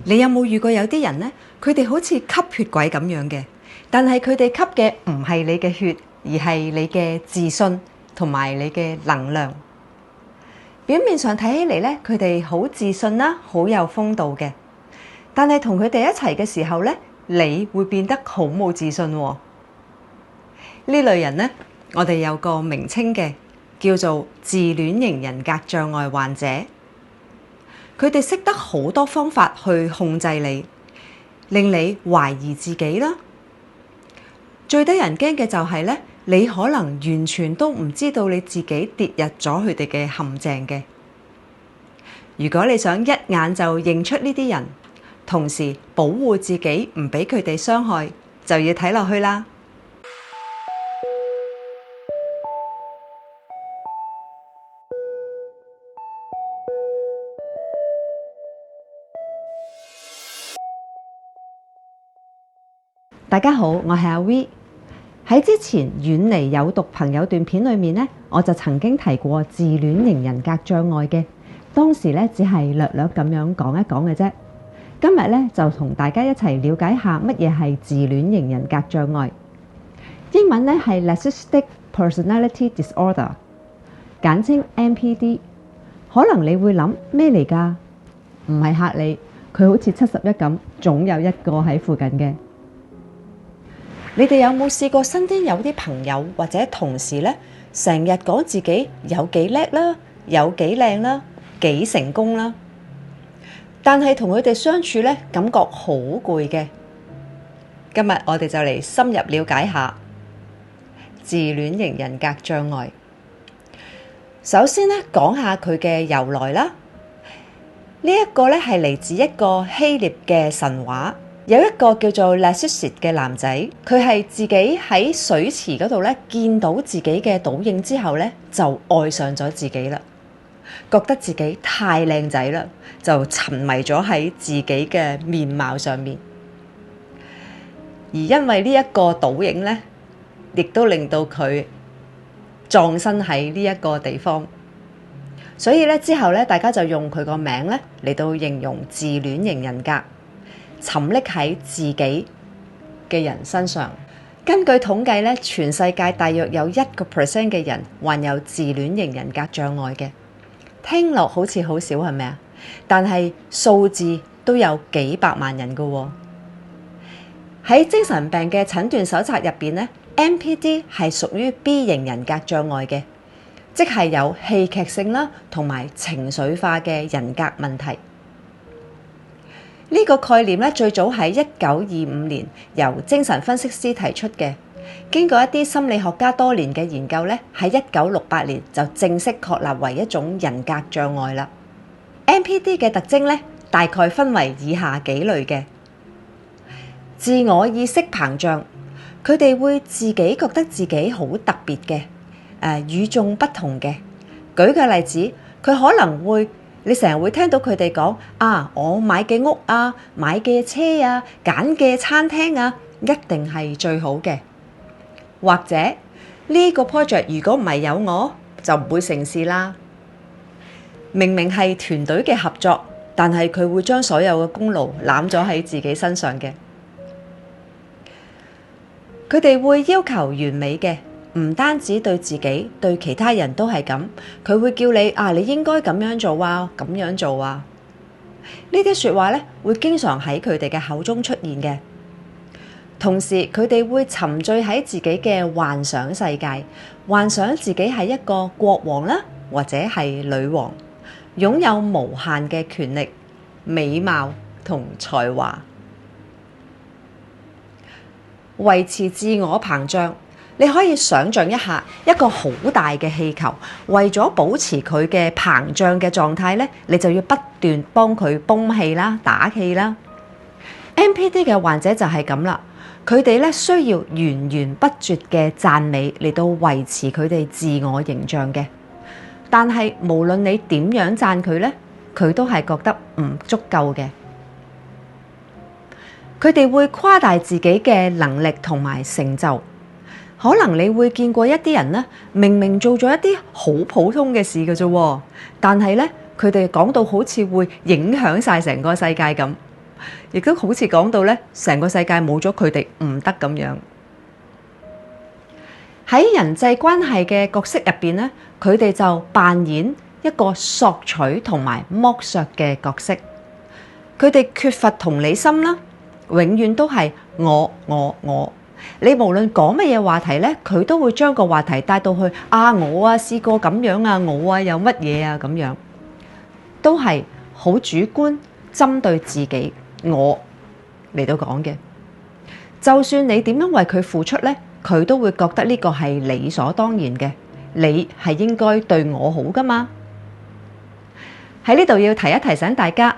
你有冇遇過有啲人呢？佢哋好似吸血鬼咁樣嘅，但係佢哋吸嘅唔係你嘅血，而係你嘅自信同埋你嘅能量。表面上睇起嚟咧，佢哋好自信啦，好有風度嘅。但係同佢哋一齊嘅時候咧，你會變得好冇自信喎。呢類人呢，我哋有個名稱嘅，叫做自戀型人格障礙患者。佢哋識得好多方法去控制你，令你懷疑自己啦。最得人驚嘅就係咧，你可能完全都唔知道你自己跌入咗佢哋嘅陷阱嘅。如果你想一眼就認出呢啲人，同時保護自己唔俾佢哋傷害，就要睇落去啦。大家好，我係阿 V。喺之前遠離有毒朋友段片裏面呢，我就曾經提過自戀型人格障礙嘅。當時咧只係略略咁樣講一講嘅啫。今日咧就同大家一齊了解下乜嘢係自戀型人格障礙。英文咧係 Narcissistic Personality Disorder， 簡稱 NPD。可能你會諗咩嚟㗎？唔係嚇你，佢好似71咁，總有一個喺附近嘅。你哋有冇試過身邊有啲朋友或者同事咧，成日講自己有幾叻啦，有幾靚啦，幾成功啦，但係同佢哋相處咧，感覺好攰嘅。今日我哋就嚟深入了解下自戀型人格障礙。首先咧，講下佢嘅由來啦。呢一個咧係嚟自一個希臘嘅神話。有一個叫做 Narcissus 嘅男仔，佢係自己喺水池嗰度咧見到自己嘅倒影之後咧，就愛上咗自己啦，覺得自己太靚仔啦，就沉迷咗喺自己嘅面貌上面。而因為呢一個倒影咧，亦都令到佢葬身喺呢一個地方，所以咧之後咧，大家就用佢個名咧嚟到形容自戀型人格。沉溺喺自己嘅人身上。根據統計咧，全世界大約有1% 嘅人患有自戀型人格障礙嘅。聽落好似好少係咪啊？但係數字都有幾百萬人㗎喎。喺精神病嘅診斷手冊入邊咧，NPD 係屬於 B 型人格障礙嘅，即係有戲劇性啦同埋情緒化嘅人格問題。呢個概念咧，最早喺1925年由精神分析師提出嘅，經過一啲心理學家多年嘅研究咧，喺1968年就正式確立為一種人格障礙啦。NPD 嘅特徵咧，大概分為以下幾類嘅：自我意識膨脹，佢哋會自己覺得自己好特別嘅，與眾不同嘅。舉個例子，佢可能會你成日會聽到佢哋講啊，我買嘅屋啊，買嘅車啊，揀嘅餐廳啊，一定係最好嘅。或者呢個 project 如果唔係有我，就唔會成事啦。明明係團隊嘅合作，但係佢會將所有嘅功勞攬咗喺自己身上嘅。佢哋會要求完美嘅。唔單止對自己，對其他人都係咁。佢會叫你啊，你應該咁樣做啊，咁樣做啊。呢啲説話咧，會經常喺佢哋嘅口中出現嘅。同時，佢哋會沉醉喺自己嘅幻想世界，幻想自己係一個國王啦，或者係女王，擁有無限嘅權力、美貌同才華，維持自我膨脹。你可以想像一下一個好大嘅氣球，為咗保持佢嘅膨脹嘅狀態咧，你就要不斷幫佢泵氣啦、打氣啦。NPD 嘅患者就係咁啦，佢哋咧需要源源不絕嘅讚美嚟到維持佢哋自我形象嘅。但係無論你點樣讚佢咧，佢都係覺得唔足夠嘅。佢哋會誇大自己嘅能力同埋成就。可能你會見過一啲人咧，明明做咗一啲好普通嘅事嘅啫，但係咧佢哋講到好似會影響晒成個世界咁。亦都好似講到咧，成個世界冇咗佢哋唔得咁樣。喺人際關係嘅角色入邊咧，佢哋就扮演一個索取同埋剝削嘅角色。佢哋缺乏同理心啦，永遠都係我。你無論講乜嘢話題咧，佢都會將個話題帶到去我試過咁樣啊，我有乜嘢啊咁樣，都係好主觀，針對自己我嚟到講嘅。就算你點樣為佢付出咧，佢都會覺得呢個係理所當然嘅，你係應該對我好噶嘛。喺呢度要提一提醒大家，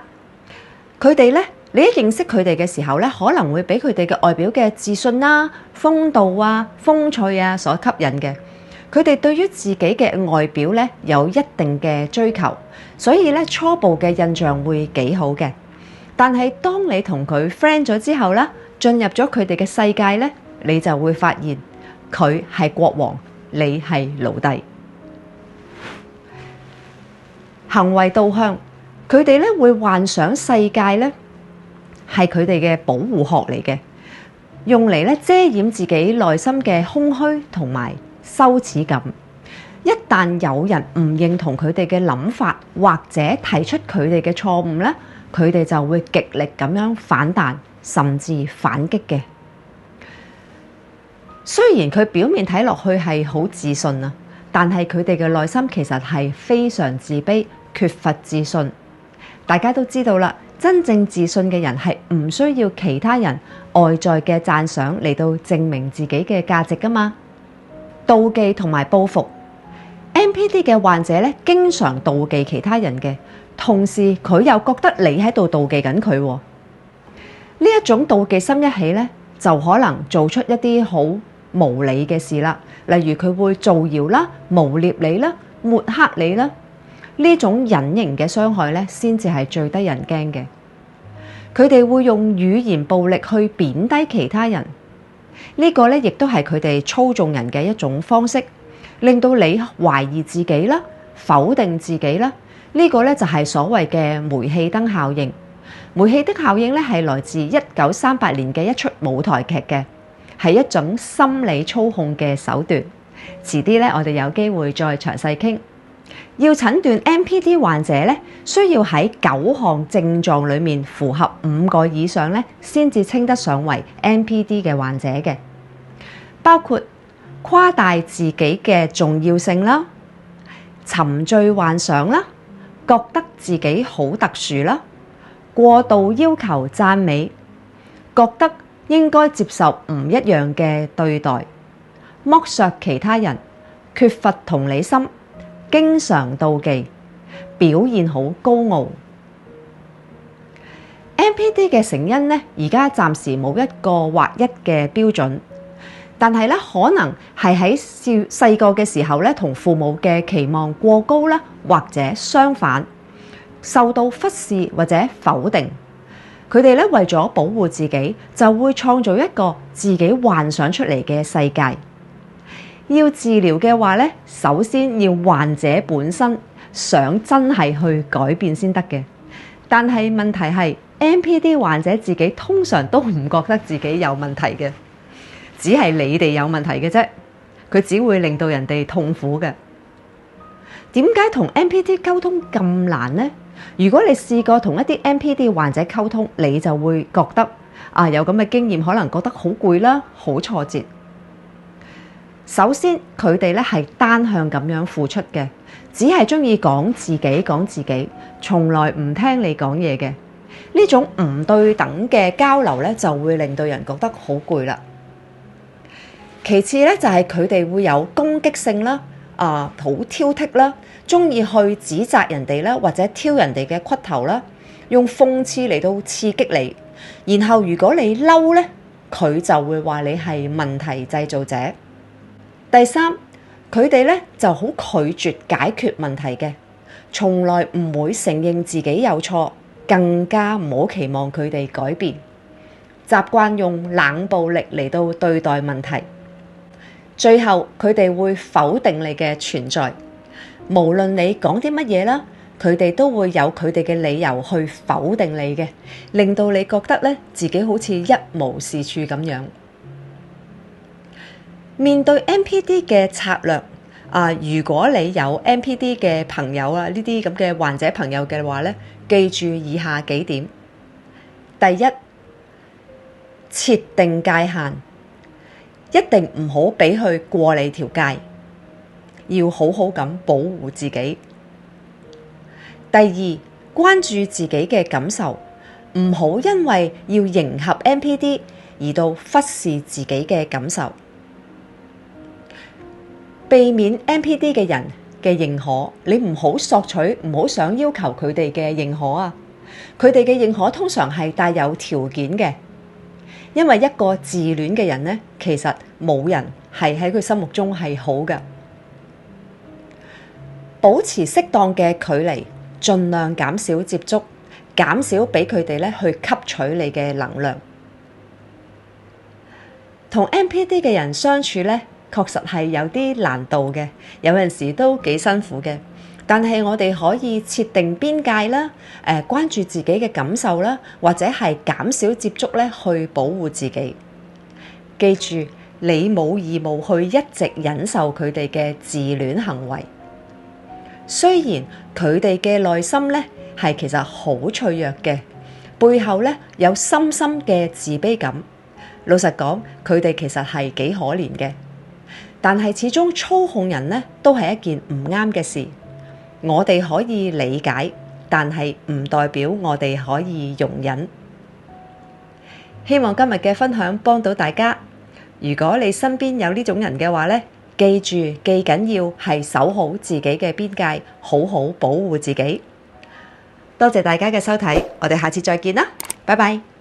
佢哋咧，你一認識佢哋嘅時候咧，可能會俾佢哋嘅外表嘅自信啦、風度啊、風趣啊所吸引嘅。佢哋對於自己嘅外表咧有一定嘅追求，所以咧初步嘅印象會幾好嘅。但係當你同佢 friend 咗之後咧，進入咗佢哋嘅世界咧，你就會發現佢係國王，你係奴隸。行為導向，佢哋咧會幻想世界咧係佢哋嘅保護殼嚟嘅，用嚟咧遮掩自己內心嘅空虛同埋羞恥感。一旦有人唔認同佢哋嘅諗法，或者提出佢哋嘅錯誤咧，佢哋就會極力咁樣反彈，甚至反擊嘅。雖然佢表面睇落去係好自信啊，但係佢哋嘅內心其實係非常自卑，缺乏自信。大家都知道啦，真正自信嘅人係唔需要其他人外在嘅讚賞嚟到證明自己嘅價值㗎嘛。妒忌同埋報復，NPD 嘅患者咧，經常妒忌其他人嘅，同時佢又覺得你喺度妒忌緊佢。呢一種妒忌心一起咧，就可能做出一啲好無理嘅事啦，例如佢會造謠啦、誣蔑你啦、抹黑你啦。呢種隱形嘅傷害咧，先至係最得人驚嘅。佢哋會用語言暴力去貶低其他人，呢個咧亦都係佢哋操縱人嘅一種方式，令到你懷疑自己啦、否定自己啦。呢個咧就係所謂嘅煤氣燈效應。煤氣燈效應咧係來自1938年嘅一出舞台劇嘅，係一種心理操控嘅手段。遲啲咧，我哋有機會再詳細傾。要診斷 NPD 患者咧，需要喺9項症狀裡面符合5個以上咧，先至稱得上為 NPD 嘅患者嘅，包括誇大自己嘅重要性啦、沉醉幻想啦、覺得自己好特殊啦、過度要求讚美、覺得應該接受唔一樣嘅對待、剝削其他人、缺乏同理心、經常妒忌、表現好高傲。NPD 嘅成因咧，而家暫時冇一個劃一嘅標準，但係咧可能係喺細個嘅時候咧，同父母嘅期望過高啦，或者相反受到忽視或者否定。佢哋咧為咗保護自己，就會創造一個自己幻想出嚟嘅世界。要治療嘅話咧，首先要患者本身想真係去改變先得嘅。但係問題係 NPD 患者自己通常都唔覺得自己有問題嘅，只係你哋有問題嘅啫。佢只會令到人哋痛苦嘅。點解同 NPD 溝通咁難呢？如果你試過同一啲 NPD 患者溝通，你就會覺得有咁嘅經驗，可能覺得好攰啦，好挫折。首先，佢哋咧係單向咁樣付出嘅，只係中意講自己，從來唔聽你講嘢嘅。呢種唔對等嘅交流咧，就會令到人覺得好攰啦。其次咧，就係佢哋會有攻擊性啦，好挑剔啦，中意去指責人哋啦，或者挑人哋嘅骨頭啦，用諷刺嚟到刺激你。然後如果你嬲咧，佢就會話你係問題製造者。第三，佢哋咧就好拒絕解決問題嘅，從來唔會承認自己有錯，更加唔好期望佢哋改變。習慣用冷暴力嚟到對待問題。最後，佢哋會否定你嘅存在，無論你講啲乜嘢啦，佢哋都會有佢哋嘅理由去否定你嘅，令到你覺得咧自己好似一無是處咁樣。面對 NPD 嘅策略如果你有 NPD 嘅朋友呢啲咁嘅患者朋友嘅話咧，記住以下幾點。第一，設定界限，一定唔好俾佢過你條界，要好好咁保護自己。第二，關注自己嘅感受，唔好因為要迎合 NPD 而到忽視自己嘅感受。避免 NPD 嘅人嘅認可，你唔好索取，唔好想要求佢哋嘅認可啊！佢哋嘅認可通常係帶有條件嘅，因為一個自戀嘅人呢，其實冇人係喺佢心目中係好嘅。保持適當嘅距離，盡量減少接觸，減少俾佢哋咧去吸取你嘅能量。同 NPD 嘅人相處咧，確實係有啲難度嘅，有陣時都幾辛苦嘅。但係我哋可以設定邊界啦，關注自己嘅感受啦，或者係減少接觸咧，去保護自己。記住，你冇義務去一直忍受佢哋嘅自戀行為。雖然佢哋嘅內心咧係其實好脆弱嘅，背後咧有深深嘅自卑感。老實講，佢哋其實係幾可憐嘅。但係始終操控人呢都係一件唔啱嘅事，我哋可以理解，但係唔代表我哋可以容忍。希望今日嘅分享幫到大家。如果你身邊有呢種人嘅話呢，記住記緊要係守好自己嘅邊界，好好保護自己。多謝大家嘅收睇，我哋下次再見啦，拜拜。